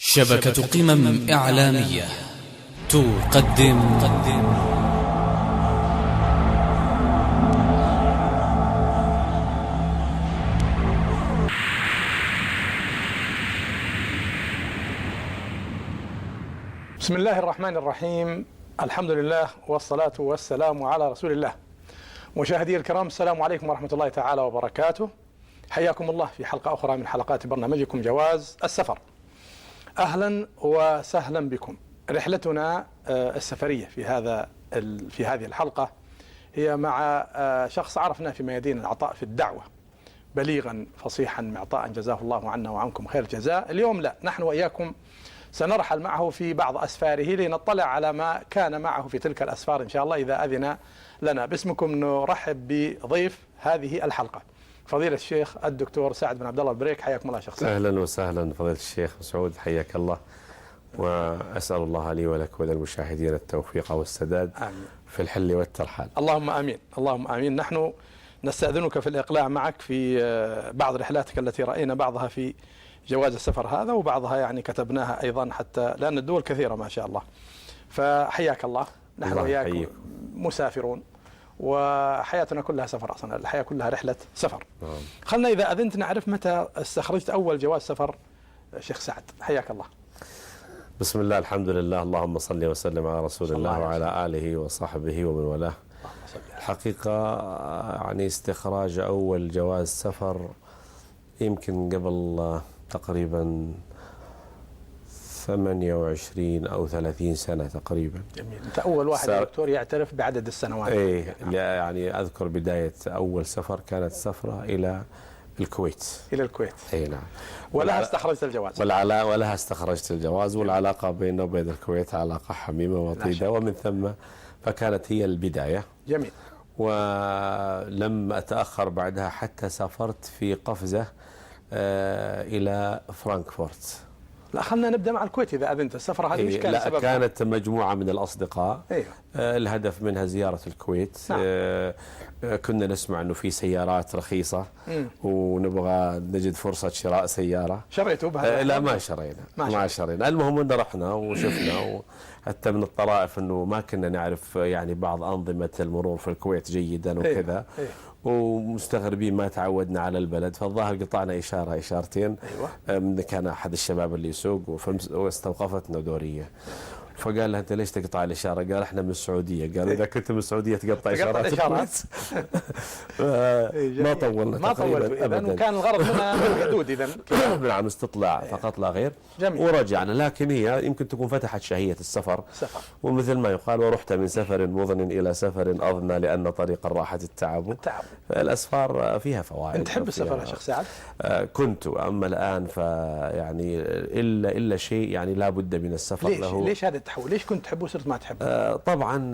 شبكة قمم إعلامية تقدم بسم الله الرحمن الرحيم. الحمد لله والصلاة والسلام على رسول الله. مشاهدي الكرام، السلام عليكم ورحمة الله تعالى وبركاته. حياكم الله في حلقة أخرى من حلقات برنامجكم جواز السفر. أهلا وسهلا بكم. رحلتنا السفرية في هذه الحلقة هي مع شخص عرفناه في ميادين العطاء في الدعوة، بليغا فصيحا معطاء جزاه الله عنا وعنكم خير الجزاء. اليوم لا، نحن وإياكم سنرحل معه في بعض أسفاره لنطلع على ما كان معه في تلك الأسفار إن شاء الله إذا أذن لنا. باسمكم نرحب بضيف هذه الحلقة فضيلة الشيخ الدكتور سعد بن عبد الله البريك. حياكم الله شيخ سعد. أهلا وسهلا فضيلة الشيخ مسعود، حياك الله، وأسأل الله لي ولك وللمشاهدين التوفيق والسداد آمين. في الحل والترحال. اللهم آمين، اللهم آمين. نحن نستأذنك في الإقلاع معك في بعض رحلاتك التي رأينا بعضها في جواز السفر هذا، وبعضها يعني كتبناها أيضا حتى لأن الدول كثيرة ما شاء الله. فحياك الله. نحن وياكم مسافرون وحياتنا كلها سفر، أصلا الحياة كلها رحلة سفر. خلنا إذا أذنت نعرف متى استخرجت أول جواز سفر شيخ سعد. حياك الله. بسم الله، الحمد لله، اللهم صل وسلم على رسول الله وعلى آله وصحبه ومن والاه. الحقيقة يعني استخراج أول جواز سفر يمكن قبل تقريبا 28 أو 30 سنة تقريبا. جميل. أنت أول واحد يا دكتور يعترف بعدد السنوات. إيه، يعني أذكر بداية أول سفر كانت سفرة إلى الكويت. إلى الكويت. أي نعم. ولها استخرجت الجواز. ولها استخرجت الجواز. والعلاقة بيننا وبين الكويت علاقة حميمة وطيدة، ومن ثم فكانت هي البداية. جميل. ولم أتأخر بعدها حتى سافرت في قفزة إلى فرانكفورت. لا، خلنا نبدأ مع الكويت إذا أذنت. السفرة هذه مش كانت سببها؟ كانت مجموعة من الأصدقاء. أيوه. الهدف منها زيارة الكويت. نعم. كنا نسمع أنه في سيارات رخيصة ونبغى نجد فرصة شراء سيارة. شريتوا بها؟ لا، ما شرينا. المهم أن رحنا وشفنا حتى من الطرائف أنه ما كنا نعرف يعني بعض أنظمة المرور في الكويت جيدا وكذا. أيوه. ومستغربين ما تعودنا على البلد، فالظاهر قطعنا إشارتين. أيوة. كان أحد الشباب اللي يسوق واستوقفتنا دورية، فقال له أنت ليش تقطع الإشارة؟ قال إحنا من السعودية. قال إذا كنت من السعودية تقطع إشارات. ما طولنا إذن وكان الغرض منها محدود. إذن نعم، استطلاع فقط لا غير. جميل. ورجعنا، لكن هي يمكن تكون فتحت شهية السفر. ومثل ما يقال ورحت من سفر مضن إلى سفر أضنى لأن طريق الراحة التعب. فالأسفار فيها فوائد. أنت تحب السفر يا شيخ سعد؟ كنت، أما الآن فيعني إلا شيء يعني لا بد من السفر. ليش هذا التحول؟ ليش كنت تحبه وصرت ما تحبه؟ طبعا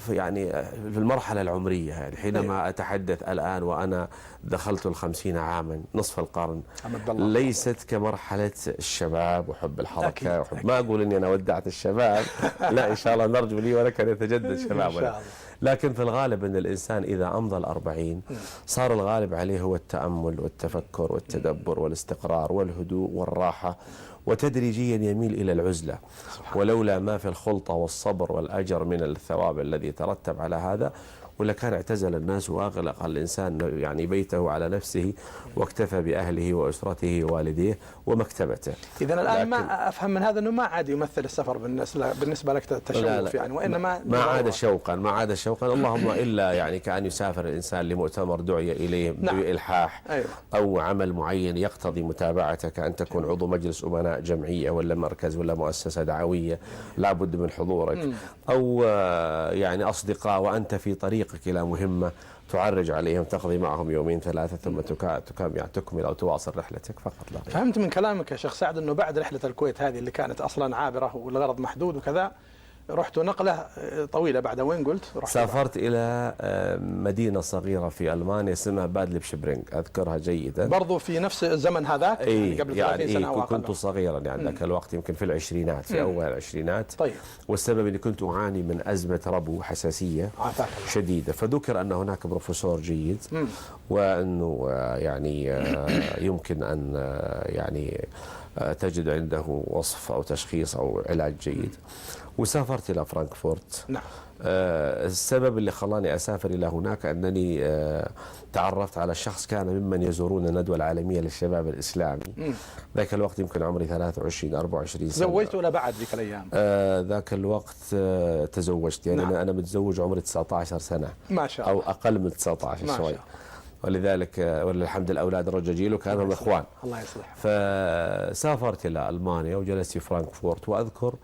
يعني في المرحلة العمرية، يعني حينما أتحدث الآن وأنا دخلت 50 عاما، نصف القرن، ليست كمرحلة الشباب وحب الحركة وحب. ما أقول إني أنا ودعت الشباب لا، إن شاء الله نرجو لي ولك أن يتجدد شبابنا. لكن في الغالب أن الإنسان إذا أمضى 40 صار الغالب عليه هو التأمل والتفكر والتدبر والاستقرار والهدوء والراحة، وتدريجيا يميل إلى العزلة. ولولا ما في الخلطة والصبر والأجر من الثواب الذي يترتب على هذا، ولا كان اعتزل الناس وأغلق الإنسان يعني بيته على نفسه واكتفى بأهله وأسرته ووالديه ومكتبته. إذن الآن ما أفهم من هذا أنه ما عاد يمثل السفر بالنسبة لك تشوف يعني، وإنما ما عاد شوقا اللهم إلا يعني كأن يسافر الإنسان لمؤتمر دعي إليه بإلحاح. أيوة. أو عمل معين يقتضي متابعتك، أن تكون عضو مجلس أمناء جمعية ولا مركز ولا مؤسسة دعوية لا بد من حضورك. أو يعني أصدقاء وأنت في طريق إلى مهمة تعرج عليهم، تقضي معهم يومين ثلاثة ثم تكمل أو تواصل رحلتك فقط لا غير. فهمت من كلامك يا شيخ سعد أنه بعد رحلة الكويت هذه اللي كانت أصلا عابرة والغرض محدود وكذا، رحت نقلة طويلة بعد وين قلت؟ سافرت إلى مدينة صغيرة في ألمانيا اسمها بادلب شبرينغ، أذكرها جيدا. برضو في نفس الزمن هذاك؟ يعني قبل 30 سنة أو أقل. كنت صغيرا يعني ذاك الوقت، يمكن في العشرينات، في أول العشرينات. طيب. والسبب أني كنت أعاني من أزمة ربو حساسية شديدة، فذكر أن هناك بروفيسور جيد وأنه يعني يمكن أن يعني تجد عنده وصف أو تشخيص أو علاج جيد. وسافرت إلى فرانكفورت. نعم. السبب اللي خلاني أسافر إلى هناك أنني تعرفت على شخص كان ممن يزورون الندوة العالمية للشباب الإسلامي. ذاك الوقت يمكن عمري 23 24 سنة. تزوجت ولا بعد ذيك الأيام؟ ذاك الوقت تزوجت، يعني نعم. أنا متزوج عمري 19 سنة ما شاء الله، أو أقل من 19 شوي، ولذلك وللحمد الأولاد رجاجيل وكانوا إخوان. الله يصلح. فسافرت إلى ألمانيا وجلست في فرانكفورت، وأذكر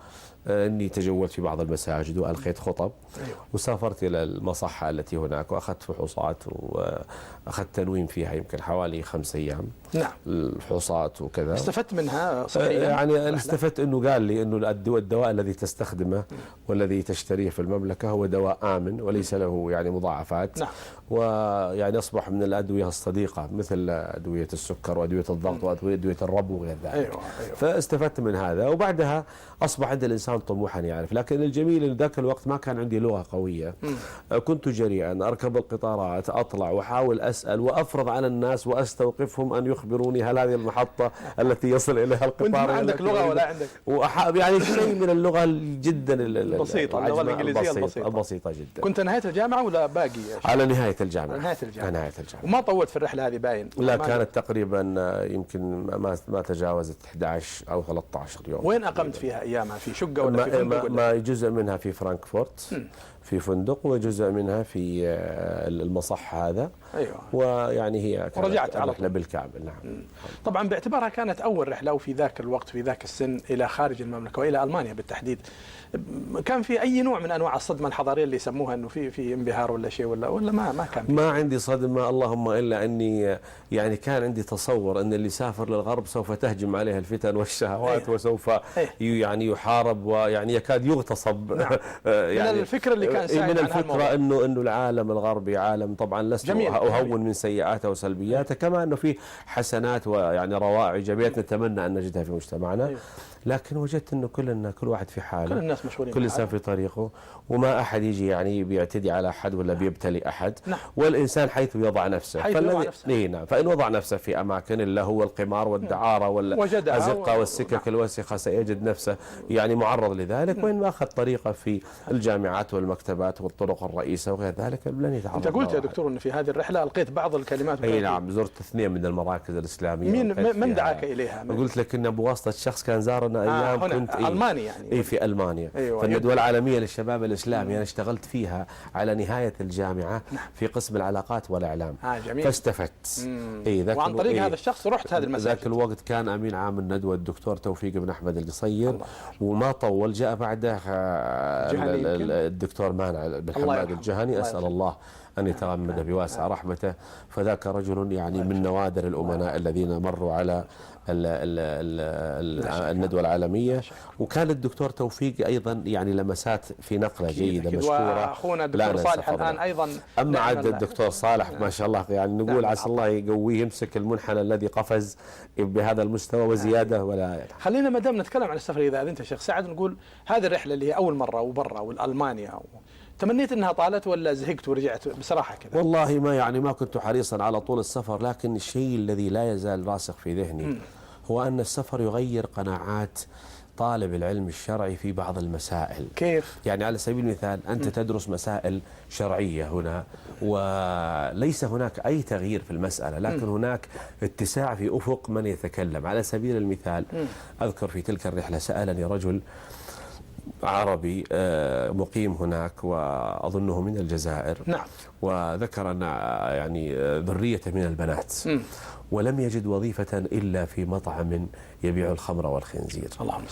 أني تجولت في بعض المساجد وألقيت خطب. أيوة. وسافرت إلى المصحة التي هناك وأخذت فحوصات وأخذت تنويم فيها يمكن حوالي 5 أيام. نعم. الفحوصات وكذا. استفدت منها صحيح؟ يعني استفدت أنه قال لي أنه الدواء الذي تستخدمه والذي تشتريه في المملكة هو دواء آمن وليس له يعني مضاعفات. نعم. ويعني أصبح من الأدوية الصديقة مثل أدوية السكر وأدوية الضغط وأدوية الربو وغير ذلك. أيوة. فاستفدت من هذا، وبعدها أصبح عند الإنسان طموحا يعرف. لكن الجميل أن ذاك الوقت ما كان عندي لغة قوية. كنت جريئا أركب القطارات، أطلع وأحاول أسأل وأفرض على الناس وأستوقفهم أن يخبروني هل هذه المحطة التي يصل إليها القطار. ما عندك لغة ولا عندك؟ يعني شيء من اللغة جدا البسيطة، اللغة الإنجليزية البسيطة جدا. كنت نهاية الجامعة ولا باقي؟ على نهاية الجامعة. نهاية الجامعة. وما طولت في الرحلة هذه باين؟ لا، كانت تقريبا يمكن ما تجاوزت 11 أو 13 يوم. وين أقمت فيها أيامها؟ في شقة ولا في فندق؟ ما جزء منها في فرانكفورت في فندق، وجزء منها في المصح هذا. أيوة. ويعني هي ورجعت على رحلة بالكامل. نعم. طبعا باعتبارها كانت أول رحلة وفي ذاك الوقت في ذاك السن إلى خارج المملكة وإلى ألمانيا بالتحديد، كان في أي نوع من أنواع الصدمة الحضارية اللي يسموها أنه في انبهار ولا شيء ولا ما كان فيه؟ ما عندي صدمة اللهم إلا أني يعني كان عندي تصور أن اللي سافر للغرب سوف تهجم عليه الفتن والشهوات. أيه. وسوف يعني يحارب ويعني يكاد يغتصب. نعم. يعني من الفكرة اللي كان سائد من الفكرة أنه العالم الغربي عالم، طبعا لست أهون من سيئاته وسلبياته، كما أنه فيه حسنات ويعني روائع إيجابيات نتمنى أن نجدها في مجتمعنا. أيوه. لكن وجدت أنه كل واحد في حاله، كل الناس مشغولين، كل إنسان في طريقه، وما أحد يجي يعني بيعتدي على أحد ولا بيبتلي أحد. نعم. والإنسان حيث يضع نفسه. نعم. فإن وضع نفسه في أماكن اللي هو القمار والدعارة والأزقة والسكك الوسخة سيجد نفسه يعني معرض لذلك. وإن ما أخذ طريقة في الجامعات والمكتبات والطرق الرئيسة وغير ذلك لن يتعرض. أنت قلت يا دكتور أن في هذه الرحلة ألقيت بعض الكلمات. أي نعم، زرت 2 من المراكز الإسلامية. من دعاك إليها؟ قلت لك إنه بواسطة شخص كان زارنا أيام كنت ألماني يعني. في ألمانيا. أيوة. فالندوة العالمية للشباب الإسلامي أنا اشتغلت فيها على نهاية الجامعة في قسم العلاقات والإعلام. جميل. فاستفدت. وعن طريق هذا الشخص رحت هذه المساجد. ذاك الوقت كان أمين عام الندوة الدكتور توفيق بن أحمد القصير، وما طول جاء بعده الدكتور مانع بن حماد الجهني، أسأل الله أن يتغمد بواسع رحمته. فذاك رجل يعني من نوادر الأمناء الذين مروا على الندوة العالمية. وكان الدكتور توفيق أيضا يعني لمسات في نقلة جيدة مشكورة. وأخونا الدكتور صالح الآن أيضا. أما عاد الدكتور صالح ما شاء الله يعني نقول عسى الله يقويه، يمسك المنحنى الذي قفز بهذا المستوى وزيادة ولا. خلينا ما دام نتكلم عن السفر إذا أنت شيخ سعد نقول هذه الرحلة اللي هي أول مرة وبرا والألمانيا، تمنيت انها طالت ولا زهقت ورجعت بصراحه كذا؟ والله ما كنت حريصا على طول السفر، لكن الشيء الذي لا يزال راسخ في ذهني هو ان السفر يغير قناعات طالب العلم الشرعي في بعض المسائل. كيف؟ يعني على سبيل المثال أنت تدرس مسائل شرعية هنا وليس هناك أي تغيير في المسألة، لكن هناك اتساع في أفق من يتكلم. على سبيل المثال أذكر في تلك الرحلة سألني رجل عربي مقيم هناك وأظنه من الجزائر. نعم. وذكر أن يعني ذرية من البنات ولم يجد وظيفة إلا في مطعم يبيع الخمر والخنزير. اللهم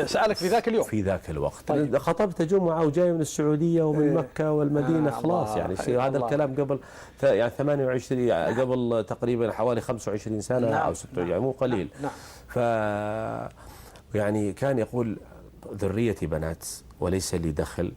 سألك في ذاك اليوم؟ في ذاك الوقت. طيب. خطبت جمعة وجاي من السعودية ومن مكة والمدينة خلاص يعني هذا الكلام قبل يعني 28 قبل تقريبا حوالي 25 سنة. نعم. أو 6 يعني مو قليل. نعم. ف يعني كان يقول ذريتي بنات وليس لي دخل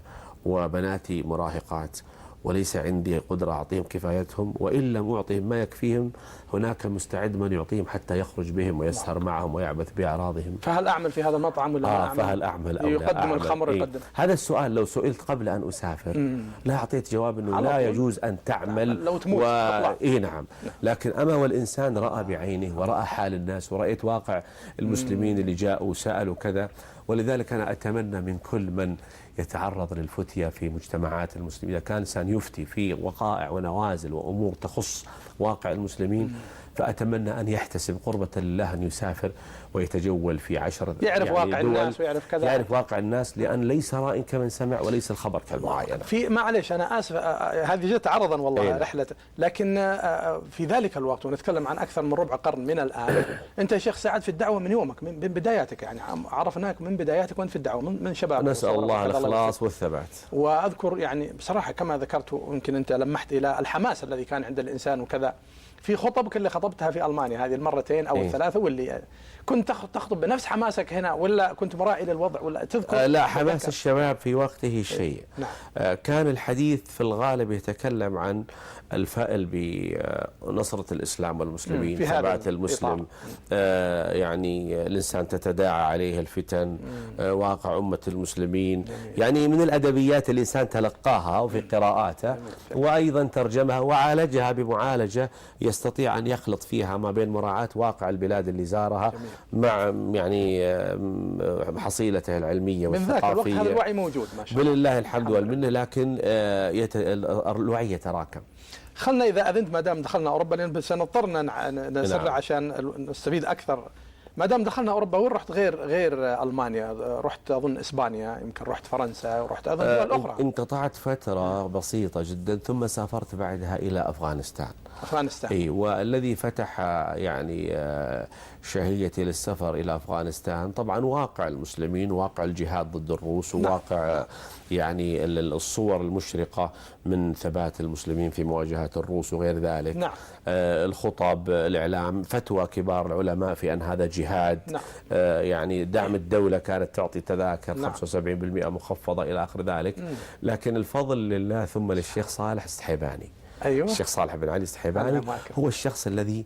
وبناتي مراهقات وليس عندي قدرة أعطيهم كفايتهم، وإن لم أعطيهم ما يكفيهم هناك مستعد من يعطيهم حتى يخرج بهم ويسهر معهم ويعبث بأعراضهم. فهل أعمل في هذا المطعم ولا لا أعمل؟ فهل أعمل أو لا يقدم أعمل؟ الخمر يقدم. هذا السؤال لو سئلت قبل أن أسافر لا أعطيت جواب أنه لا يجوز أن تعمل لو تموت نعم. لكن أما والإنسان رأى بعينه ورأى حال الناس، ورأيت واقع المسلمين اللي جاءوا وسألوا كذا. ولذلك أنا أتمنى من كل من يتعرض للفتية في مجتمعات المسلمين، إذا كان إنسان يفتي في وقائع ونوازل وأمور تخص واقع المسلمين، فأتمنى أن يحتسب قربة لله أن يسافر ويتجول في 10 يعرف واقع الناس ويعرف كذا، يعرف واقع الناس، لأن ليس راء كمن سمع وليس الخبر كالمعاينة. في معلش أنا آسف، هذه جت عرضا والله رحلة، لكن في ذلك الوقت ونتكلم عن أكثر من ربع قرن من الآن أنت يا شيخ سعد في الدعوة من يومك، من بداياتك، يعني عرفناك من بداياتك وأنت في الدعوة من شباب. نسأل الله الإخلاص والثبات. وأذكر يعني بصراحة كما ذكرت ويمكن أنت لمحت إلى الحماس الذي كان عند الإنسان وكذا في خطبك اللي خطبتها في ألمانيا هذه المرتين أو الثلاثة، واللي كنت تخطب بنفس حماسك هنا ولا كنت مراعي للوضع ولا تذكر؟ لا، حماس الشباب في وقته شيء. نعم. كان الحديث في الغالب يتكلم عن الفائل بنصرة الإسلام والمسلمين، ثبات المسلم، يعني الإنسان تتداعى عليه الفتن، واقع أمة المسلمين، يعني من الأدبيات الإنسان تلقاها وفي قراءاته وأيضا ترجمها وعالجها بمعالجة يستطيع أن يخلط فيها ما بين مراعاة واقع البلاد اللي زارها مع يعني حصيلته العلمية والثقافية. من ذاك الوقت هذا الوعي موجود ما شاء الله بالله الحمد والمنة، لكن الوعي يتراكم. خلنا إذا أذنت ما دام دخلنا أوروبا، لأن سنضطر نسرع عشان نستفيد أكثر. ما دام دخلنا أوروبا، وين رحت غير ألمانيا؟ رحت أظن إسبانيا، يمكن رحت فرنسا، ورحت أظن دول أخرى. انقطعت فترة بسيطة جدا ثم سافرت بعدها إلى أفغانستان. أفغانستان. والذي فتح يعني شهيتي للسفر إلى أفغانستان طبعا واقع المسلمين، واقع الجهاد ضد الروس، وواقع يعني الصور المشرقة من ثبات المسلمين في مواجهة الروس وغير ذلك. نعم. الخطب، الإعلام، فتوى كبار العلماء في أن هذا جهاد. نعم. يعني دعم الدولة كانت تعطي تذاكر. نعم. 75% مخفضة إلى آخر ذلك. لكن الفضل لله ثم للشيخ صالح السحيباني. أيوة. الشيخ صالح بن علي السحيباني هو الشخص الذي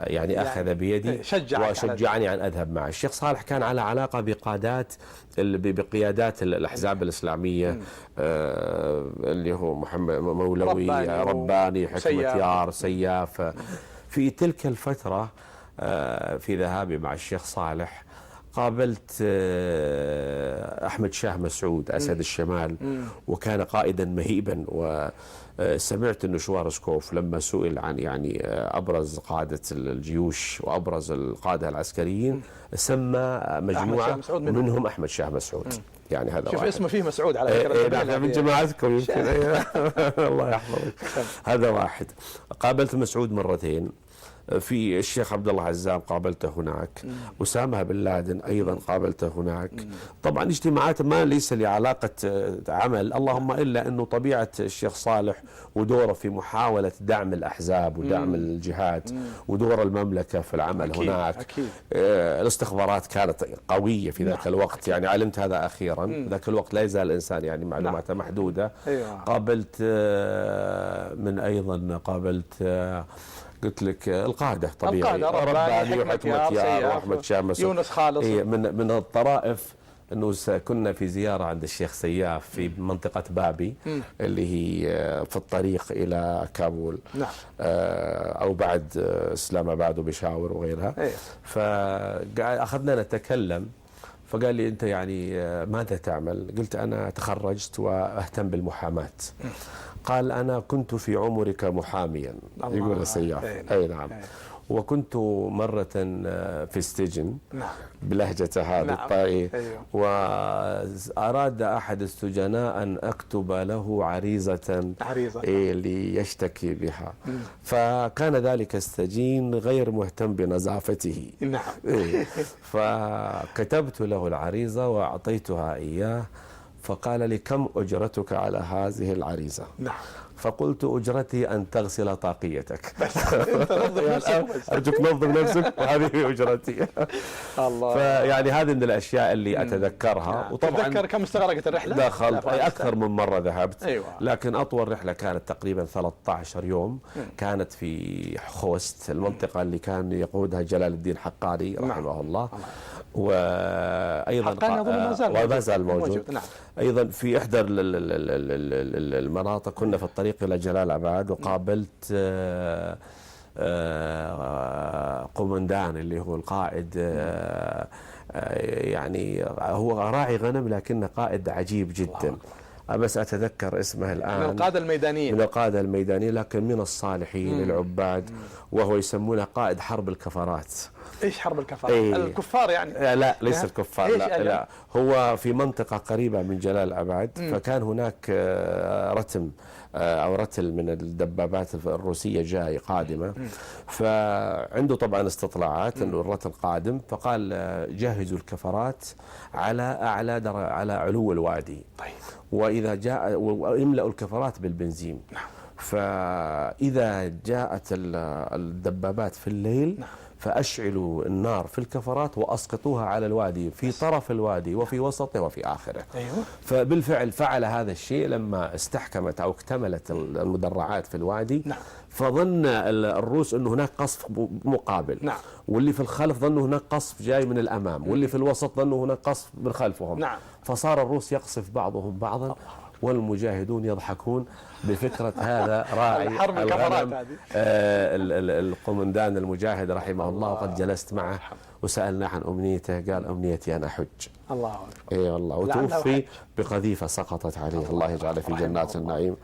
يعني أخذ بيدي وشجعني أن أذهب معه. الشيخ صالح كان على علاقة بقيادات الأحزاب الإسلامية، اللي هو محمد مولوي، رباني، حكمة يار، سياف. في تلك الفترة في ذهابي مع الشيخ صالح قابلت أحمد شاه مسعود أسد الشمال، وكان قائدا مهيبا. وسمعت أن شوارزكوف لما سئل عن يعني أبرز قادة الجيوش وأبرز القادة العسكريين سمى مجموعة منهم أحمد شاه مسعود. يعني هذا شوف اسمه فيه مسعود على فكرة. من جماعتكم يمكن. الله يحفظك. هذا واحد. قابلت مسعود مرتين. في الشيخ عبد الله عزام قابلته هناك. أسامة بن لادن أيضا قابلته هناك. طبعا اجتماعات ما ليس لي علاقة عمل، اللهم إلا أنه طبيعة الشيخ صالح ودوره في محاولة دعم الأحزاب ودعم الجهاد ودور المملكة في العمل أكيد. هناك. أكيد. الاستخبارات كانت قوية في ذاك الوقت، يعني علمت هذا أخيرا. ذاك الوقت لا يزال الإنسان يعني معلوماته محدودة. قابلت من أيضا قابلت قلت لك القادة طبيعي، رباني وحكمة يار وأحمد شاه مسعود، يونس خالص. من الطرائف أنه كنا في زيارة عند الشيخ سياف في منطقة بابي اللي هي في الطريق إلى كابول. نعم. أو بعد إسلام آباد وبشاور وغيرها. فأخذنا نتكلم، فقال لي أنت يعني ماذا تعمل؟ قلت أنا تخرجت وأهتم بالمحاماة. قال أنا كنت في عمرك محاميا، يقول السياف. أي نعم. وكنت مرة في السجن. نعم. بلهجة هذا الطائي. وأراد أحد السجناء أن أكتب له عريضة ليشتكي بها. فكان ذلك السجين غير مهتم بنظافته. نعم. فكتبت له العريضة وأعطيتها إياه، فقال لي كم أجرتك على هذه العريضة؟ نعم. فقلت أجرتي أن تغسل طاقيتك. أنت نظف نفسك بس. أرجوك نظف نفسك وهذه أجرتي. الله. فيعني هذه من الأشياء اللي أتذكرها. وطبعا تذكر كم استغرقت الرحلة؟ دخلت أكثر من مرة ذهبت. أيوة. لكن أطول رحلة كانت تقريبا 13 يوم. كانت في خوست، المنطقة اللي كان يقودها جلال الدين حقاني رحمه الله. وأيضا ما زال موجود. نعم. أيضا في إحدى المناطق كنا في الطريق إلى جلال أباد، وقابلت قومندان اللي هو القائد، يعني هو راعي غنم لكنه قائد عجيب جدا. بس أتذكر اسمه الآن. من القادة الميدانيين. من القادة الميدانيين، لكن من الصالحين العباد، وهو يسمونه قائد حرب الكفرات. إيش حرب الكفرات؟ الكفار يعني؟ لا ليس الكفار، لا هو في منطقة قريبة من جلال أباد. فكان هناك رتم أو رتل من الدبابات الروسية جاي قادمة. فعنده طبعا استطلاعات أنه الرتل قادم، فقال جهزوا الكفرات على علو الوادي. طيب. وإذا جاء ويملأوا الكفرات بالبنزين. فإذا جاءت الدبابات في الليل فأشعلوا النار في الكفرات وأسقطوها على الوادي، في طرف الوادي وفي وسطه وفي آخره. أيوه. فبالفعل فعل هذا الشيء لما استحكمت أو اكتملت المدرعات في الوادي. فظن الروس أنه هناك قصف مقابل. واللي في الخلف ظنوا هناك قصف جاي من الأمام، واللي في الوسط ظنوا هناك قصف من خلفهم. فصار الروس يقصف بعضهم بعضا، والمجاهدون يضحكون بفكرة هذا راعي الغنم القومندان المجاهد رحمه الله. وقد جلست معه وسألنا عن أمنيته، قال أمنيتي أن أحج. الله أكبر. اي والله. وتوفي بقذيفة سقطت عليه، الله يجعله في جنات النعيم.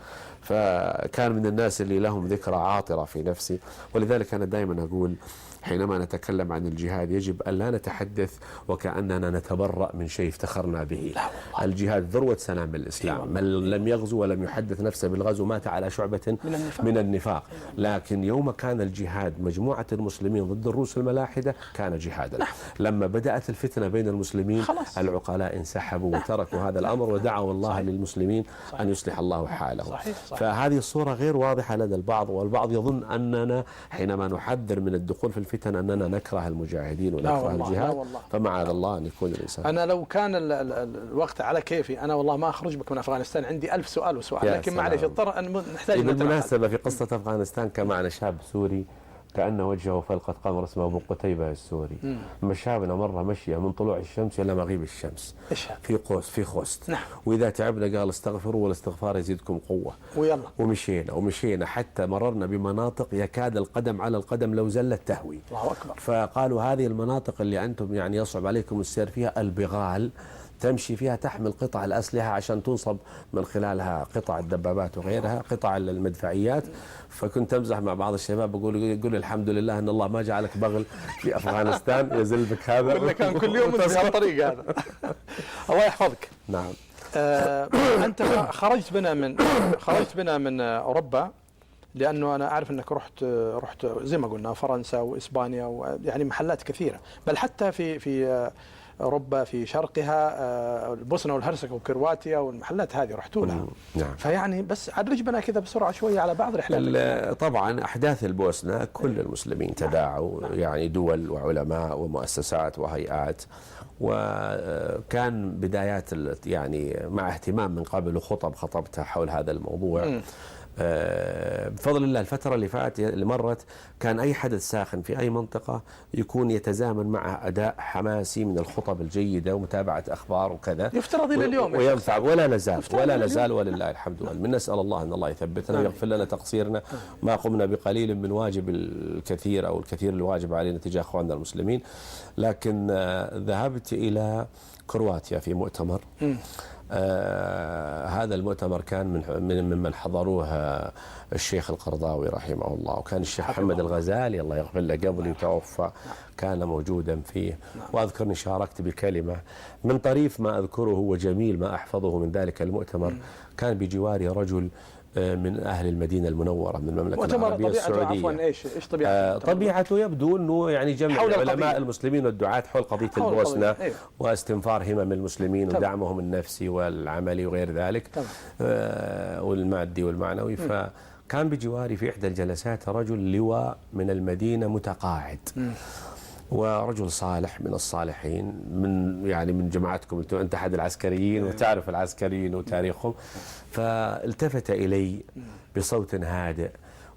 فكان من الناس اللي لهم ذكرى عاطرة في نفسي. ولذلك أنا دائما أقول حينما نتكلم عن الجهاد يجب أن لا نتحدث وكأننا نتبرأ من شيء افتخرنا به. الجهاد ذروة سلام الإسلام. من لم يغزو ولم يحدث نفسه بالغزو مات على شعبة من النفاق. لكن يوم كان الجهاد مجموعة المسلمين ضد الروس الملاحدة كان جهادا. لما بدأت الفتنة بين المسلمين العقلاء انسحبوا وتركوا هذا الأمر ودعوا الله للمسلمين أن يصلح الله حالهم. فهذه الصورة غير واضحة لدى البعض، والبعض يظن أننا حينما نحذر من الدخول في الفتن أننا نكره المجاهدين ونكره الجهاد. فمعاذ الله أن يكون الإنسان. أنا لو كان الوقت على كيفي أنا والله ما أخرج بك من أفغانستان، عندي 1000 سؤال وسؤال، لكن معلش اضطر أن نحتاج. بالمناسبة في قصة أفغانستان كان معنا شاب سوري كأنه وجهه فلقة قمر اسمه أبو قتيبة السوري. مشابنا مرة مشية من طلوع الشمس إلى مغيب الشمس في خوست. وإذا تعبنا قال استغفروا والاستغفار يزيدكم قوة. ويلا ومشينا حتى مررنا بمناطق يكاد القدم على القدم لو زلت تهوي. الله أكبر. فقالوا هذه المناطق اللي أنتم يعني يصعب عليكم السير فيها البغال، تمشي فيها تحمل قطع الأسلحة عشان تنصب من خلالها قطع الدبابات وغيرها، قطع المدفعيات. فكنت أمزح مع بعض الشباب يقول الحمد لله أن الله ما جعلك بغل في أفغانستان يزل بك هذا. ولا كان كل يوم في الطريق هذا. الله يحفظك. نعم. أنت خرجت بنا من أوروبا، لأنه أنا أعرف أنك رحت زي ما قلنا فرنسا وإسبانيا ويعني محلات كثيرة، بل حتى في أوروبا في شرقها البوسنة والهرسك وكرواتيا والمحلات هذه رحتوا لها. نعم. فيعني بس عرج بنا كذا بسرعة شوية على بعض رحلات. طبعا أحداث البوسنة كل المسلمين تداعوا، يعني دول وعلماء ومؤسسات وهيئات، وكان بدايات يعني مع اهتمام من قبل خطبتها حول هذا الموضوع. بفضل الله الفترة اللي مرت كان أي حدث ساخن في أي منطقة يكون يتزامن مع أداء حماسي من الخطب الجيدة ومتابعة أخبار وكذا، يفترض إلى اليوم وينفع ولا نزال ولله الحمد والمنة. نسأل الله أن الله يثبتنا ويغفر لنا تقصيرنا، ما قمنا بقليل من واجب الكثير أو الكثير الواجب علينا تجاه أخواننا المسلمين. لكن ذهبت إلى كرواتيا في مؤتمر. هذا المؤتمر كان ممن حضروه الشيخ القرضاوي رحمه الله، وكان الشيخ محمد الغزالي الله يغفر له قبل يتوفى كان موجودا فيه. وأذكر أني شاركت بكلمة من طريف ما أذكره وجميل ما أحفظه من ذلك المؤتمر. كان بجواري رجل من أهل المدينة المنورة من المملكة العربية السعودية. عفوا إيش طبيعته؟ طبيعته يبدو أنه يعني جمع العلماء المسلمين والدعاة حول قضية البوسنة واستنفار همم المسلمين ودعمهم النفسي والعملي وغير ذلك والمادي والمعنوي. فكان بجواري في إحدى الجلسات رجل لواء من المدينة متقاعد، ورجل صالح من الصالحين من جماعتكم، أنت أحد العسكريين وتعرف العسكريين وتاريخهم. فالتفت إلي بصوت هادئ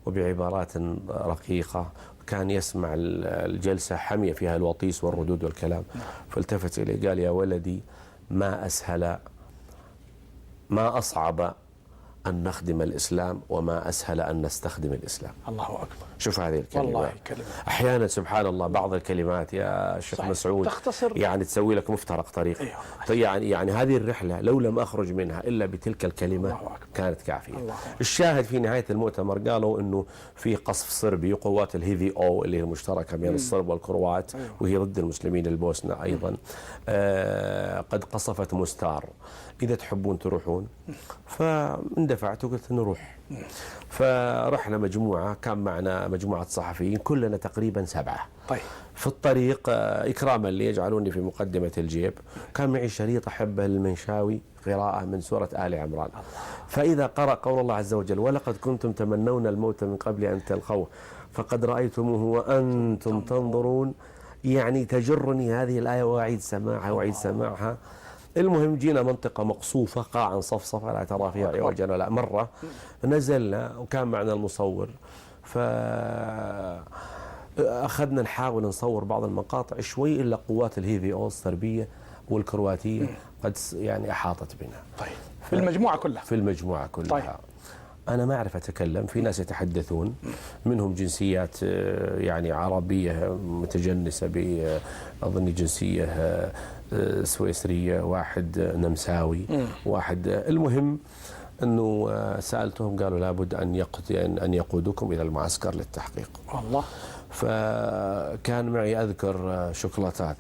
وبعبارات رقيقة، كان يسمع الجلسة حمية فيها الوطيس والردود والكلام. فالتفت إلي قال: يا ولدي، ما أسهل ما أصعب أن نخدم الإسلام وما أسهل أن نستخدم الإسلام. الله أكبر. شوف هذه الكلمة، والله كلمة. أحيانا سبحان الله بعض الكلمات يا شيخ مسعود تختصر، يعني تسوي لك مفترق طريق. يعني هذه الرحلة لو لم أخرج منها إلا بتلك الكلمة كانت كافية. الشاهد في نهاية المؤتمر قالوا إنه في قصف صربي، قوات الهيفي أو اللي هي مشتركة بين الصرب والكروات وهي ضد المسلمين البوسنة أيضا، قد قصفت مستار، إذا تحبون تروحون. فاندفعت وقلت نروح. فرحنا مجموعة، كان معنا مجموعة صحفيين كلنا تقريبا 7. طيب. في الطريق إكراما لي يجعلوني في مقدمة الجيب، كان معي شريط أحبه المنشاوي قراءة من سورة آل عمران. فإذا قرأ قول الله عز وجل: ولقد كنتم تمنون الموت من قبل أن تلقوه فقد رأيتموه وأنتم تنظرون، يعني تجرني هذه الآية وأعيد سماعها. المهم جينا منطقة مقصوفة، قاعا صفصفة لا ترى فيها عوجا ولا مرة. نزلنا وكان معنا المصور، فأخذنا نحاول نصور بعض المقاطع شوي، إلا قوات الهيفي أو الصربية والكرواتية قد يعني أحاطت بنا. طيب. في المجموعة كلها؟ في المجموعة كلها. طيب. أنا ما أعرف أتكلم، في ناس يتحدثون منهم جنسيات يعني عربية متجنسة أظن جنسية سويسرية، واحد نمساوي، واحد. المهم أنه سألتهم قالوا لابد أن يقودوكم إلى المعسكر للتحقيق. والله. فكان معي أذكر شوكولاتات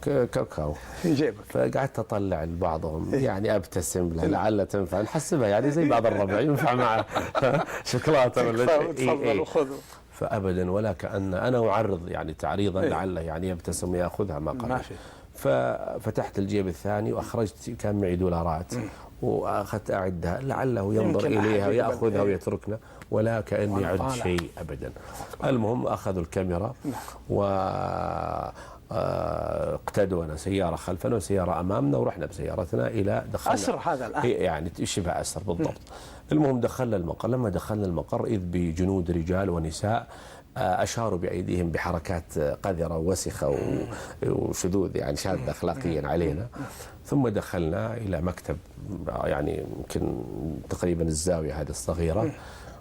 كاكاو في جيبك، فقعدت أطلع لبعضهم يعني أبتسم له لعل تنفع، نحسبها يعني زي بعض الربع ينفع مع شوكولاتة ولا شيء. فأبدا، ولا كأن أنا أعرض يعني تعريضا لعله يعني يبتسم ويأخذها ما قال. ففتحت الجيب الثاني وأخرجت، كان معي دولارات وأخذت أعدها لعله ينظر إليها ويأخذها ويتركنا، ولا كأني عد شيء أبدا. المهم أخذوا الكاميرا واقتدونا، سيارة خلفنا وسيارة أمامنا، ورحنا بسيارتنا إلى دخلنا أسر هذا الآن يعني شبه أسر بالضبط. المهم دخلنا المقر. لما دخلنا المقر إذ بجنود رجال ونساء أشاروا بأيديهم بحركات قذرة ووسخة وشذوذ يعني شاذ أخلاقيا علينا. ثم دخلنا إلى مكتب يعني يمكن تقريبا الزاوية هذه الصغيرة،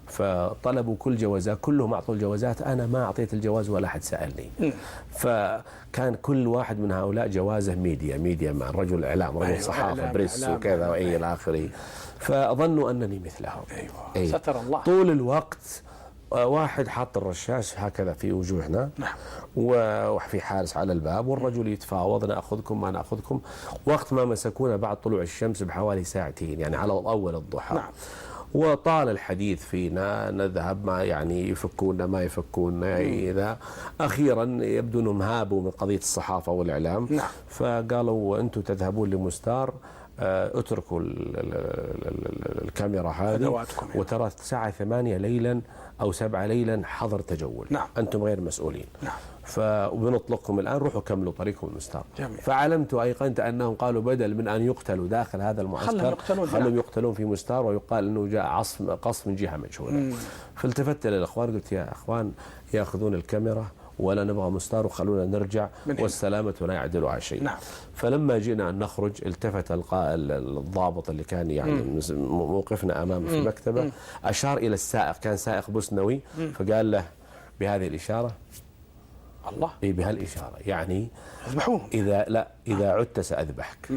فطلبوا كل جوازات، كلهم أعطوا الجوازات، أنا ما أعطيت الجواز ولا أحد سألني. فكان كل واحد من هؤلاء جوازه ميديا مع رجل إعلام، رجل صحافة بريس وكذا وإلى إلى آخره. فظنوا أنني مثلهم. ستر الله. طول الوقت واحد حاط الرشاش هكذا في وجوهنا، وفي حارس على الباب، والرجل يتفاوض: نأخذكم ما نأخذكم. وقت ما مسكونا بعد طلوع الشمس بحوالي ساعتين يعني على أول الضحى. وطال الحديث فينا، نذهب ما يعني يفكونا ما يفكونا. إذا أخيرا يبدو أنهم هابوا من قضية الصحافة والإعلام. فقالوا: أنتم تذهبون لمستار، اتركوا الكاميرا هذه، وترى الساعة 8 ليلا أو 7 ليلا حظر تجول. أنتم غير مسؤولين. وبنطلقكم الآن، روحوا كملوا طريقكم المستار. فعلمت وأيقنت أنهم قالوا بدل من أن يقتلوا داخل هذا المعسكر خلهم يقتلون في مستار، ويقال أنه جاء قصف من جهة مجهولة. فالتفت للأخوان قلت: يا أخوان، يأخذون الكاميرا ولا نبغى مستار وخلونا نرجع، والسلامة لا يعدلها شيء. فلما جينا أن نخرج التفت الضابط اللي كان يعني موقفنا أمامه في المكتبة، أشار إلى السائق، كان سائق بوسنوي، فقال له بهذه الإشارة الله بهالإشارة يعني اذبحوهم، إذا عدت سأذبحك،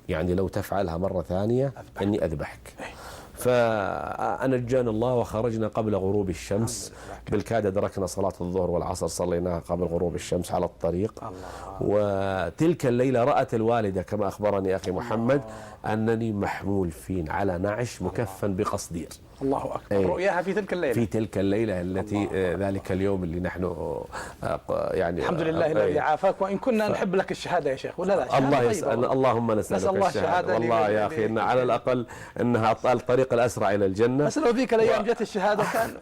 يعني لو تفعلها مرة ثانية أني أذبحك. فنجانا الله وخرجنا قبل غروب الشمس، بالكاد أدركنا صلاة الظهر والعصر صليناها قبل غروب الشمس على الطريق. وتلك الليلة رأت الوالدة كما أخبرني أخي محمد أنني محمول فين على نعش مكفن بقصدير. الله أكبر. رؤياها في تلك الليلة، في تلك الليلة التي ذلك اليوم اللي نحن يعني الحمد لله الذي عافاك، وإن كنا نحب لك الشهادة يا شيخ، ولا لا؟ الله يسأل، اللهم نسألك الشهادة والله يا أخي، إن على الأقل أنها الطريق الأسرع إلى الجنة. بس لو ذيك الأيام جت الشهادة كان